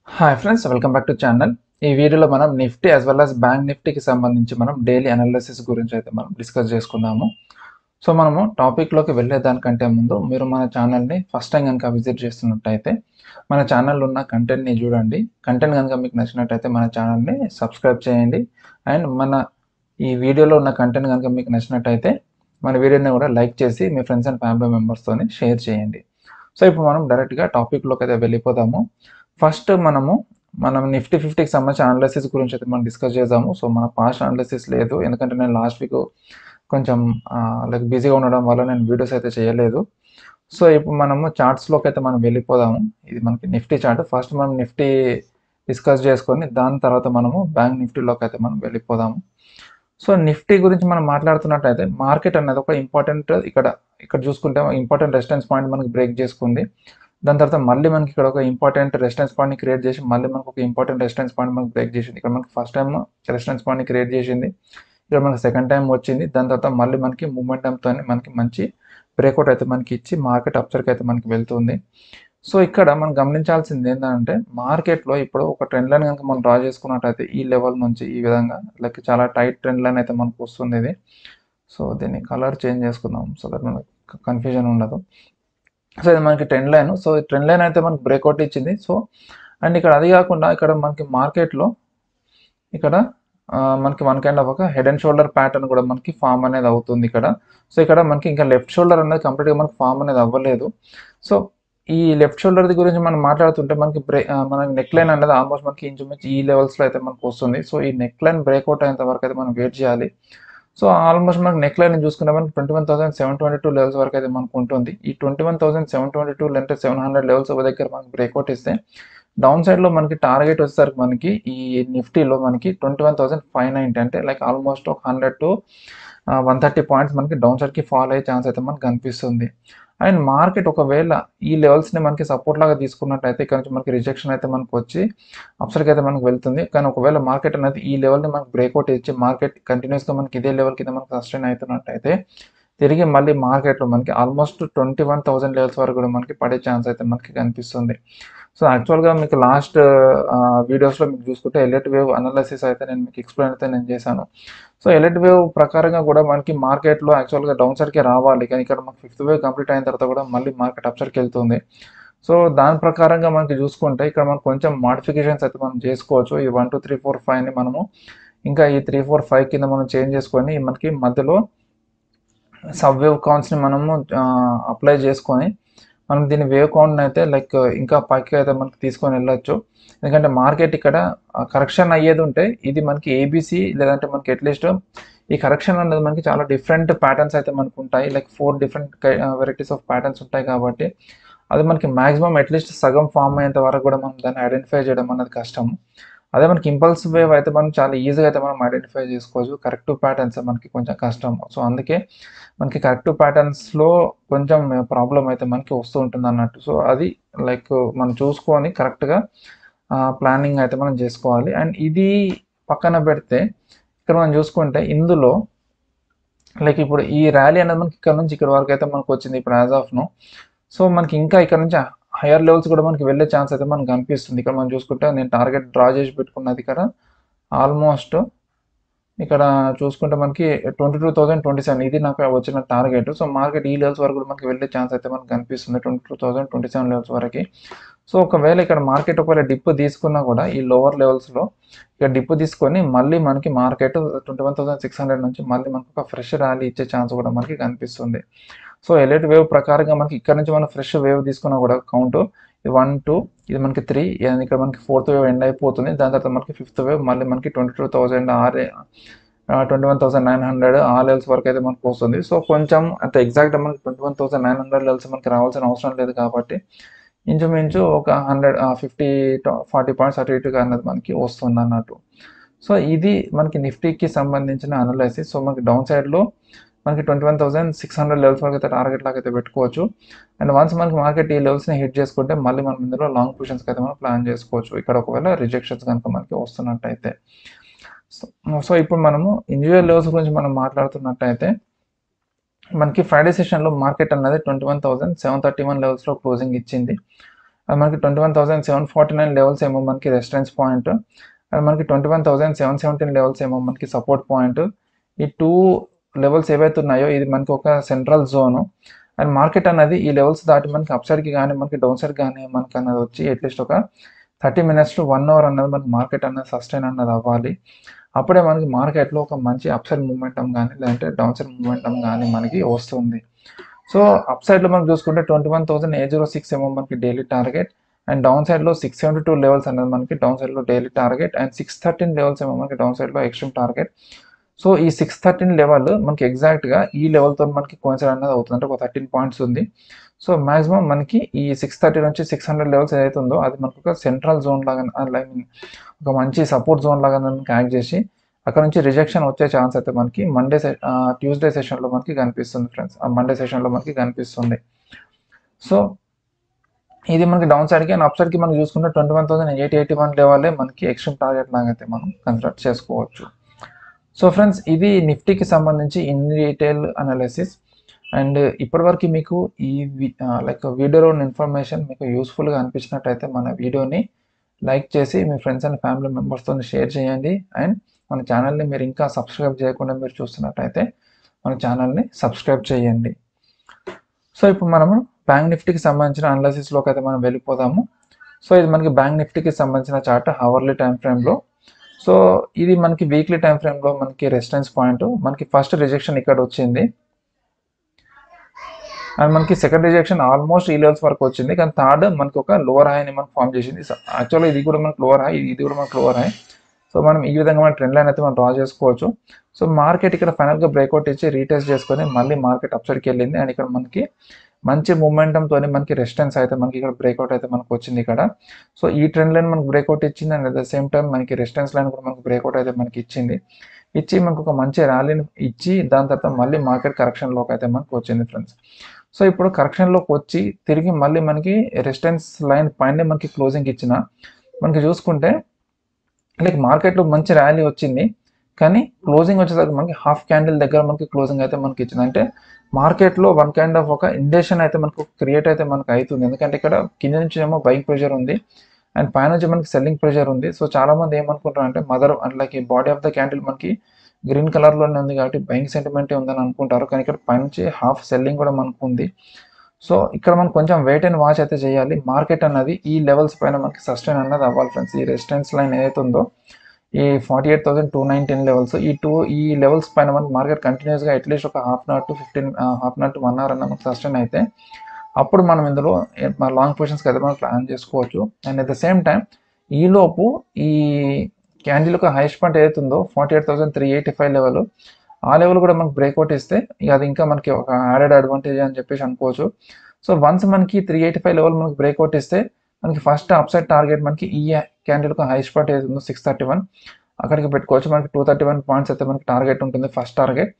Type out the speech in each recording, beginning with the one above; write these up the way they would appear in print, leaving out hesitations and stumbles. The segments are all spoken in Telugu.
Hi friends, welcome back to channel. ఈ వీడియోలో మనం Nifty as well as bank నిఫ్టీకి సంబంధించి మనం డైలీ అనాలిసిస్ గురించి అయితే మనం డిస్కస్ చేసుకుందాము. సో మనము టాపిక్లోకి వెళ్ళేదానికంటే ముందు మీరు మన ఛానల్ని ఫస్ట్ టైం కనుక విజిట్ చేస్తున్నట్టయితే మన ఛానల్లో ఉన్న కంటెంట్ని చూడండి. కంటెంట్ కనుక మీకు నచ్చినట్టయితే మన ఛానల్ని సబ్స్క్రైబ్ చేయండి. అండ్ మన ఈ వీడియోలో ఉన్న కంటెంట్ కనుక మీకు నచ్చినట్టయితే మన వీడియోని కూడా లైక్ చేసి మీ ఫ్రెండ్స్ అండ్ ఫ్యామిలీ మెంబర్స్తోని షేర్ చేయండి. సో ఇప్పుడు మనం డైరెక్ట్గా టాపిక్లోకి అయితే వెళ్ళిపోదాము. ఫస్ట్ మనం నిఫ్టీ 50కి సంబంధించిన అనాలిసిస్ గురించి అయితే మనం డిస్కస్ చేద్దాము. సో మన పాస్ట్ అనాలిసిస్ లేదు, ఎందుకంటే నేను లాస్ట్ వీక్ కొంచెం లైక్ బిజీగా ఉండడం వల్ల నేను వీడియోస్ అయితే చేయలేదు. సో ఇప్పుడు మనము చార్ట్స్లోకి అయితే మనం వెళ్ళిపోదాము. ఇది మనకి నిఫ్టీ చార్ట్. ఫస్ట్ మనం నిఫ్టీ డిస్కస్ చేసుకొని దాని తర్వాత మనము బ్యాంక్ నిఫ్టీలోకి అయితే మనం వెళ్ళిపోదాము. సో నిఫ్టీ గురించి మనం మాట్లాడుతున్నట్టయితే మార్కెట్ అనేది ఒక ఇంపార్టెంట్ ఇక్కడ చూసుకుంటే ఇంపార్టెంట్ రెసిస్టెన్స్ పాయింట్ మనకి బ్రేక్ చేసుకుంది. దాని తర్వాత మళ్ళీ మనకి ఇక్కడ ఒక ఇంపార్టెంట్ రెసిస్టెన్స్ పాయింట్ని క్రియేట్ చేసి మళ్ళీ మనకు ఒక ఇంపార్టెంట్ రెసిస్టెన్స్ పాయింట్ మనకి బ్రేక్ చేసింది. ఇక్కడ మనకి ఫస్ట్ టైం రెసిస్టెన్స్ పాయింట్ని క్రియేట్ చేసింది, ఇక్కడ మనకి సెకండ్ టైం వచ్చింది. దాని తర్వాత మళ్ళీ మనకి మూమెంటంతో మనకి మంచి బ్రేక్అవుట్ అయితే మనకి ఇచ్చి మార్కెట్ అప్సర్కి అయితే మనకి వెళ్తుంది. సో ఇక్కడ మనం గమనించాల్సింది ఏంటంటే మార్కెట్లో ఇప్పుడు ఒక ట్రెండ్ లైన్ కనుక మనం డ్రా చేసుకున్నట్టయితే ఈ లెవెల్ నుంచి ఈ విధంగా లైక్ చాలా టైట్ ట్రెండ్ లైన్ అయితే మనకు వస్తుంది ఇది. సో దీన్ని కలర్ చేంజ్ చేసుకుందాం సో దట్ మనకు కన్ఫ్యూజన్ ఉండదు. సో ఇది మనకి ట్రెండ్ లైన్. సో ఈ ట్రెండ్ లైన్ అయితే మనకి బ్రేక్అవుట్ ఇచ్చింది. సో అండ్ ఇక్కడ అది కాకుండా ఇక్కడ మనకి మార్కెట్లో ఇక్కడ మనకి వన్ కైండ్ ఆఫ్ ఒక హెడ్ అండ్ షోల్డర్ ప్యాటర్న్ కూడా మనకి ఫామ్ అనేది అవుతుంది ఇక్కడ. సో ఇక్కడ మనకి ఇంకా లెఫ్ట్ షోల్డర్ అనేది కంప్లీట్గా మనకి ఫామ్ అనేది అవ్వలేదు. సో ఈ లెఫ్ట్ షోల్డర్ గురించి మనం మాట్లాడుతుంటే మనకి మనకి నెక్ లైన్ అనేది ఆల్మోస్ట్ మనకి ఇంచుమించు ఈ లెవెల్స్లో అయితే మనకు వస్తుంది. సో ఈ నెక్ లైన్ బ్రేక్అవుట్ అయ్యేంత వరకు అయితే మనం వెయిట్ చేయాలి. సో ఆల్మోస్ట్ మనకి నెక్ లైన్ చూసుకుంటే మనకి 21,722 లెవెల్స్ వరకు అయితే మనకు ఉంటుంది. ఈ 21,722 అంటే 700 లెవెల్స్ దగ్గర మనకి బ్రేక్అవుట్ ఇస్తే డౌన్ సైడ్లో మనకి టార్గెట్ వచ్చేసరికి మనకి ఈ నిఫ్టీలో మనకి 21,590 అంటే లైక్ ఆల్మోస్ట్ ఒక 100 to 130 పాయింట్స్ మనకి డౌన్ సైడ్కి ఫాల్ అయ్యే ఛాన్స్ అయితే మనకు కనిపిస్తుంది. అండ్ మార్కెట్ ఒకవేళ ఈ లెవెల్స్ని మనకి సపోర్ట్ లాగా తీసుకున్నట్టయితే ఇక్కడ నుంచి మనకి రిజెక్షన్ అయితే మనకు వచ్చి అప్సర్కి అయితే మనకు వెళ్తుంది. కానీ ఒకవేళ మార్కెట్ అనేది ఈ లెవెల్ని మనకు బ్రేక్అవుట్ ఇచ్చి మార్కెట్ కంటిన్యూస్గా మనకి ఇదే లెవెల్ కింద మనకు సస్టైన్ అవుతున్నట్టయితే తిరిగి మళ్ళీ మార్కెట్లో మనకి ఆల్మోస్ట్ 21,000 లెవెల్స్ వరకు కూడా మనకి పడే ఛాన్స్ అయితే మనకి కనిపిస్తుంది. సో యాక్చువల్గా మీకు లాస్ట్ వీడియోస్లో మీకు చూసుకుంటే ఎలిట్ వేవ్ అనాలిసిస్ అయితే నేను మీకు ఎక్స్ప్లెయిన్ అయితే నేను చేశాను. సో ఎలిట్ వేవ్ ప్రకారంగా కూడా మనకి మార్కెట్లో యాక్చువల్గా డౌన్ సైడ్కి రావాలి, కానీ ఇక్కడ మనకి ఫిఫ్త్ వేవ్ కంప్లీట్ అయిన తర్వాత కూడా మళ్ళీ మార్కెట్ అప్ సైడ్కి వెళ్తుంది. సో దాని ప్రకారంగా మనకి చూసుకుంటే ఇక్కడ మనం కొంచెం మాడిఫికేషన్స్ అయితే మనం చేసుకోవచ్చు. ఈ 1 2 3 4 5ని మనము ఇంకా ఈ 3 4 5 కింద మనం చేంజ్ చేసుకొని మనకి మధ్యలో సబ్ వేవ్ కౌంట్స్ని మనము అప్లై చేసుకొని మనం దీని వేవ్ కౌంట్ని అయితే లైక్ ఇంకా పైకి అయితే మనకి తీసుకొని వెళ్ళొచ్చు. ఎందుకంటే మార్కెట్ ఇక్కడ కరెక్షన్ అయ్యేది ఉంటే ఇది మనకి ఏబీసీ లేదంటే మనకి అట్లీస్ట్ ఈ కరెక్షన్ అనేది మనకి చాలా డిఫరెంట్ ప్యాటర్న్స్ అయితే మనకు ఉంటాయి. Like 4 different varieties of patterns ఉంటాయి కాబట్టి అది మనకి మ్యాక్సిమం అట్లీస్ట్ సగం ఫామ్ అయ్యేంత వరకు కూడా మనం దాన్ని ఐడెంటిఫై చేయడం అనేది కష్టం. అదే మనకి ఇంపల్స్ వేవ్ అయితే మనం చాలా ఈజీగా అయితే మనం ఐడెంటిఫై చేసుకోవచ్చు. కరెక్టివ్ ప్యాటర్న్స్ మనకి కొంచెం కష్టం. సో అందుకే మనకి కరెక్టివ్ ప్యాటర్న్స్లో కొంచెం ప్రాబ్లం అయితే మనకి వస్తూ ఉంటుంది అన్నట్టు. సో అది లైక్ మనం చూసుకొని కరెక్ట్గా ప్లానింగ్ అయితే మనం చేసుకోవాలి. అండ్ ఇది పక్కన పెడితే ఇక్కడ మనం చూసుకుంటే ఇందులో లైక్ ఇప్పుడు ఈ ర్యాలీ అనేది మనకి ఇక్కడ నుంచి ఇక్కడ వరకు అయితే మనకు వచ్చింది ఇప్పుడు యాజ్ ఆఫ్ నో. సో మనకి ఇంకా ఇక్కడ నుంచి హయ్యర్ లెవెల్స్ కూడా మనకి వెళ్ళే ఛాన్స్ అయితే మనకు కనిపిస్తుంది. ఇక్కడ మనం చూసుకుంటే నేను టార్గెట్ డ్రా చేసి పెట్టుకున్నది ఇక్కడ ఆల్మోస్ట్ ఇక్కడ చూసుకుంటే మనకి 22,027 ఇది నాకు వచ్చిన టార్గెట్. సో మార్కెట్ ఈ లెవెల్స్ వరకు కూడా మనకి వెళ్ళే ఛాన్స్ అయితే మనకు కనిపిస్తుంది 22,027 లెవెల్స్ వరకు. సో ఒకవేళ ఇక్కడ మార్కెట్ ఒకవేళ డిప్ తీసుకున్నా కూడా ఈ లోవర్ లెవెల్స్లో ఇక్కడ డిప్ తీసుకొని మళ్ళీ మనకి మార్కెట్ 21,600 నుంచి మళ్ళీ మనకు ఒక ఫ్రెష్ ర్యాలీ ఇచ్చే ఛాన్స్ కూడా మనకి కనిపిస్తుంది. సో ఎలైట్ వేవ్ ప్రకారంగా మనకి ఇక్కడ నుంచి మనం ఫ్రెష్ వేవ్ తీసుకున్నా కూడా కౌంట్ 1 2 ఇది మనకి 3 ఇక్కడ మనకి 4th వేవ్ ఎండ్ అయిపోతుంది. దాని తర్వాత మనకి 5th వేవ్ మళ్ళీ మనకి 22,000 21,900 ఆ లెవెల్స్ వరకు అయితే మనకు వస్తుంది. సో కొంచెం అంత ఎగ్జాక్ట్గా మనకి 21,900 లెవెల్స్ మనకి రావాల్సిన అవసరం లేదు కాబట్టి ఇంచుమించు ఒక 50 40 పాయింట్స్ అటు ఇటుగా అన్నది మనకి వస్తుంది అన్నట్టు. సో ఇది మనకి నిఫ్టీకి సంబంధించిన అనాలిసిస్. సో మనకి డౌన్ సైడ్లో మనకి 21,600 లెవెల్స్ వరకు అయితే టార్గెట్ లాగా అయితే పెట్టుకోవచ్చు. అండ్ వన్స్ మనకి మార్కెట్ ఈ లెవెల్స్ని హిట్ చేసుకుంటే మళ్ళీ మనం ఇందులో లాంగ్ పొజిషన్స్కి అయితే మనం ప్లాన్ చేసుకోవచ్చు ఇక్కడ ఒకవేళ రిజెక్షన్స్ కనుక మనకి వస్తున్నట్టయితే. సో ఇప్పుడు మనము ఇండివిజువల్ లెవెల్స్ గురించి మనం మాట్లాడుతున్నట్టయితే మనకి ఫ్రైడే సెషన్లో మార్కెట్ అనేది 21,731 లెవెల్స్లో క్లోజింగ్ ఇచ్చింది. అది మనకి 21,749 లెవెల్స్ ఏమో మనకి రెసిస్టెన్స్ పాయింట్, అది మనకి 21,717 లెవెల్స్ ఏమో మనకి సపోర్ట్ పాయింట్. ఈ 2 లెవెల్స్ ఏవైతే ఉన్నాయో ఇది మనకి ఒక సెంట్రల్ జోను. అండ్ మార్కెట్ అన్నది ఈ లెవెల్స్ దాటి మనకి అప్ సైడ్కి కానీ మనకి డౌన్ సైడ్ కానీ మనకి అన్నది వచ్చి అట్లీస్ట్ ఒక 30 minutes to 1 hour అన్నది మనకి మార్కెట్ అన్నది సస్టైన్ అన్నది అవ్వాలి. అప్పుడే మనకి మార్కెట్లో ఒక మంచి అప్ సైడ్ మూమెంటం కానీ లేదంటే డౌన్ సైడ్ మూమెంటం కానీ మనకి వస్తుంది. సో అప్ సైడ్లో మనం చూసుకుంటే 21,806 ఏమో మనకి డైలీ టార్గెట్, అండ్ డౌన్ సైడ్లో 672 లెవెల్స్ అనేది మనకి డౌన్ సైడ్లో డైలీ టార్గెట్, అండ్ 613 లెవెల్స్ ఏమో మనకి డౌన్ సైడ్లో ఎక్స్ట్రీమ్ టార్గెట్. సో ఈ 613 లెవెల్ మనకి ఎగ్జాక్ట్గా ఈ లెవెల్తో మనకి కోయిన్సైడ్ అనేది అవుతుంది, అంటే ఒక 13 పాయింట్స్ ఉంది. సో మాక్సిమం మనకి ఈ 630 నుంచి 600 లెవెల్స్ ఏదైతే ఉందో అది మనకు ఒక సెంట్రల్ జోన్ లాగా ఒక మంచి సపోర్ట్ జోన్ లాగా మనకి యాక్ట్ చేసి అక్కడ నుంచి రిజెక్షన్ వచ్చే ఛాన్స్ అయితే మనకి ట్యూస్డే సెషన్లో మనకి కనిపిస్తుంది ఫ్రెండ్స్, ఆ మండే సెషన్లో మనకి కనిపిస్తుంది. సో ఇది మనకి డౌన్ సైడ్కి అండ్ అప్ సైడ్కి మనం చూసుకుంటే 21,881 లెవెలే మనకి ఎక్స్ట్రీమ్ టార్గెట్ లాగా అయితే మనం కన్సిడర్ చేసుకోవచ్చు. సో ఫ్రెండ్స్ ఇది నిఫ్టీకి సంబంధించి ఇన్ డీటెయిల్ అనాలిసిస్. అండ్ ఇప్పటివరకు మీకు ఈ వీడియోలోని ఇన్ఫర్మేషన్ మీకు యూస్ఫుల్గా అనిపించినట్టయితే మన వీడియోని లైక్ చేసి మీ ఫ్రెండ్స్ అండ్ ఫ్యామిలీ మెంబర్స్తో షేర్ చేయండి. అండ్ మన ఛానల్ని మీరు ఇంకా సబ్స్క్రైబ్ చేయకుండా మీరు చూస్తున్నట్టయితే మన ఛానల్ని సబ్స్క్రైబ్ చేయండి. సో ఇప్పుడు మనము బ్యాంక్ నిఫ్టీకి సంబంధించిన అనాలిసిస్లోకి అయితే మనం వెళ్ళిపోదాము. సో ఇది మనకి బ్యాంక్ నిఫ్టీకి సంబంధించిన చార్ట్ అవర్లీ టైం ఫ్రేమ్లో. సో ఇది మనకి వీక్లీ టైం ఫ్రేమ్లో మనకి రెసిస్టెన్స్ పాయింట్, మనకి ఫస్ట్ రిజెక్షన్ ఇక్కడ వచ్చింది అండ్ మనకి సెకండ్ రిజెక్షన్ ఆల్మోస్ట్ ఈ లెవెల్స్ వరకు వచ్చింది, కానీ థర్డ్ మనకి ఒక లోవర్ హైని మనకు ఫామ్ చేసింది. యాక్చువల్గా ఇది కూడా మనకు లోవర్ హై, ఇది కూడా మనకు లోవర్ హై. సో మనం ఈ విధంగా మన ట్రెండ్ లైన్ అయితే మనం డ్రా చేసుకోవచ్చు. సో మార్కెట్ ఇక్కడ ఫైనల్గా బ్రేక్అవుట్ ఇచ్చి రీటెస్ట్ చేసుకొని మళ్ళీ మార్కెట్ అప్ సైడ్కి వెళ్ళింది, అండ్ ఇక్కడ మనకి మంచి మూమెంటంతో మనకి రెసిస్టెన్స్ అయితే మనకి ఇక్కడ బ్రేక్అవుట్ అయితే మనకు వచ్చింది ఇక్కడ. సో ఈ ట్రెండ్ లైన్ మనకు బ్రేక్అవుట్ ఇచ్చింది, and at the same time మనకి రెసిస్టెన్స్ లైన్ కూడా మనకు బ్రేక్అవుట్ అయితే మనకి ఇచ్చి మనకు ఒక మంచి ర్యాలీని ఇచ్చి దాని తర్వాత మళ్ళీ మార్కెట్ కరెక్షన్లోకి అయితే మనకు వచ్చింది ఫ్రెండ్స్. సో ఇప్పుడు కరెక్షన్లోకి వచ్చి తిరిగి మళ్ళీ మనకి రెసిస్టెన్స్ లైన్ పైన మనకి క్లోజింగ్ ఇచ్చిన మనకి చూసుకుంటే లైక్ మార్కెట్లో మంచి ర్యాలీ వచ్చింది, కానీ క్లోజింగ్ వచ్చేసరికి మనకి హాఫ్ క్యాండిల్ దగ్గర మనకి క్లోజింగ్ అయితే మనకి ఇచ్చింది. అంటే మార్కెట్లో వన్ కైండ్ ఆఫ్ ఒక ఇండేషన్ అయితే మనకు క్రియేట్ అయితే మనకు అవుతుంది, ఎందుకంటే ఇక్కడ కింద నుంచి ఏమో బయింగ్ ప్రెషర్ ఉంది అండ్ పైన నుంచి మనకి సెల్లింగ్ ప్రెషర్ ఉంది. సో చాలా మంది ఏమనుకుంటారు అంటే మదర్ లైక్ ఈ బాడీ ఆఫ్ ద క్యాండిల్ మనకి గ్రీన్ కలర్లోనే ఉంది కాబట్టి బయింగ్ సెంటిమెంటే ఉందని అనుకుంటారు, కానీ ఇక్కడ పైనుంచి హాఫ్ సెల్లింగ్ కూడా మనకు ఉంది. సో ఇక్కడ మనం కొంచెం వెయిట్ అండ్ వాచ్ అయితే చేయాలి. మార్కెట్ అన్నది ఈ లెవెల్స్ పైన మనకి సస్టైన్ అన్నది అవ్వాలి ఫ్రెండ్స్. ఈ రెసిస్టెన్స్ లైన్ ఏదైతే ఉందో ఈ 48,219 లెవెల్స్, ఈ లెవెల్స్ పైన మనకి మార్కెట్ కంటిన్యూస్గా అట్లీస్ట్ ఒక half an hour to 1 hour అన్న మనకి సస్టైన్ అయితే అప్పుడు మనం ఇందులో మన లాంగ్ పొజిషన్స్కి అయితే మనం ప్లాన్ చేసుకోవచ్చు. And at the same time ఈలోపు ఈ క్యాండిల్ యొక్క హైయెస్ట్ పాయింట్ ఏదైతే ఉందో 48,385 లెవెల్, ఆ లెవెల్ కూడా మనకు బ్రేక్అవుట్ ఇస్తే అది ఇంకా మనకి ఒక యాడెడ్ అడ్వాంటేజ్ అని చెప్పేసి అనుకోవచ్చు. సో వన్స్ మనకి 385 లెవెల్ మనకి బ్రేక్అవుట్ ఇస్తే మనకి ఫస్ట్ అప్సైడ్ టార్గెట్ మనకి ఈ క్యాండిల్ యొక్క హైయెస్ట్ పాయింట్ ఏదైతే ఉందో 631 అక్కడికి పెట్టుకోవచ్చు. మనకి 231 పాయింట్స్ అయితే మనకి టార్గెట్ ఉంటుంది ఫస్ట్ టార్గెట్.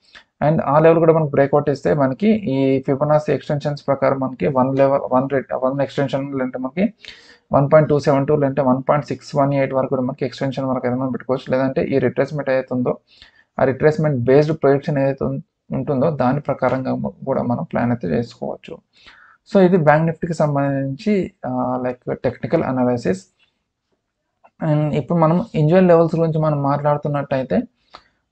అండ్ ఆ లెవెల్ కూడా మనకి బ్రేక్అవుట్ ఇస్తే మనకి ఈ ఫిబొనాసీ ఎక్స్టెన్షన్స్ ప్రకారం మనకి వన్ ఎక్స్టెన్షన్ అంటే మనకి 1.272 లేదంటే 1.618 వరకు కూడా మనకి ఎక్స్టెన్షన్ వరకు అయితే మనం పెట్టుకోవచ్చు. లేదంటే ఈ రిట్రేస్మెంట్ ఏదైతే ఉందో ఆ రిట్రేస్మెంట్ బేస్డ్ ప్రొజెక్షన్ ఏదైతే ఉంటుందో దాని ప్రకారంగా కూడా మనం ప్లాన్ అయితే చేసుకోవచ్చు. సో ఇది బ్యాంక్ నిఫ్టీకి సంబంధించి టెక్నికల్ అనాలిసిస్. అండ్ ఇప్పుడు మనం ఇండివిజువల్ లెవెల్స్ గురించి మనం మాట్లాడుతున్నట్టయితే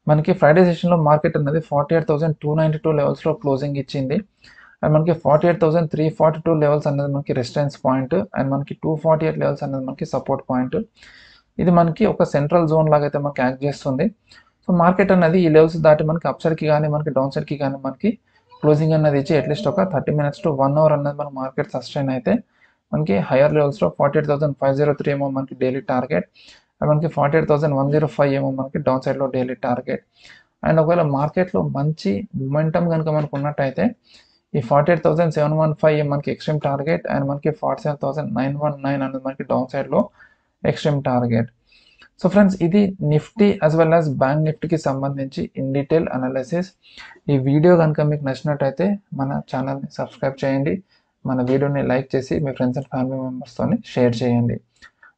మనకి ఫ్రైడే సెషన్లో మార్కెట్ అనేది 48,292 లెవెల్స్లో క్లోజింగ్ ఇచ్చింది. అండ్ మనకి 48,342 లెవెల్స్ అనేది మనకి రెసిస్టెన్స్ పాయింట్, అండ్ మనకి 248 లెవెల్స్ అనేది మనకి సపోర్ట్ పాయింట్. ఇది మనకి ఒక సెంట్రల్ జోన్ లాగా అయితే మనకి యాక్ట్ చేస్తుంది. సో మార్కెట్ అనేది ఈ లెవెల్స్ దాటి మనకి అప్ సైడ్కి కానీ మనకి డౌన్ సైడ్కి కానీ మనకి క్లోజింగ్ అనేది ఇచ్చి అట్లీస్ట్ ఒక 30 minutes to 1 hour అనేది మన మార్కెట్ సస్టైన్ అయితే మనకి హయ్యర్ లెవెల్స్లో 48,503 ఏమో మనకి డైలీ టార్గెట్, మనకి 48,105 ఏమో మనకి డౌన్ సైడ్లో డైలీ టార్గెట్. అండ్ ఒకవేళ మార్కెట్లో మంచి మూమెంటం కనుక మనకు ఉన్నట్టయితే ఈ 48,715 మనకి ఎక్స్ట్రీమ్ టార్గెట్, అండ్ మనకి 47,919 అనేది మనకి డౌన్ సైడ్లో ఎక్స్ట్రీమ్ టార్గెట్. సో ఫ్రెండ్స్ ఇది Nifty as well as bank నిఫ్టీకి సంబంధించి ఇన్ డీటెయిల్ అనాలిసిస్. ఈ వీడియో కనుక మీకు నచ్చినట్టయితే మన ఛానల్ని సబ్స్క్రైబ్ చేయండి, మన వీడియోని లైక్ చేసి మీ ఫ్రెండ్స్ అండ్ ఫ్యామిలీ మెంబర్స్తో షేర్ చేయండి.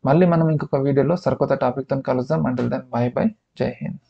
మళ్ళీ మనం ఇంకొక వీడియోలో సరికొత్త టాపిక్తో కలుద్దాం. అంటిల్ దెన్ బై బై, జై హింద్.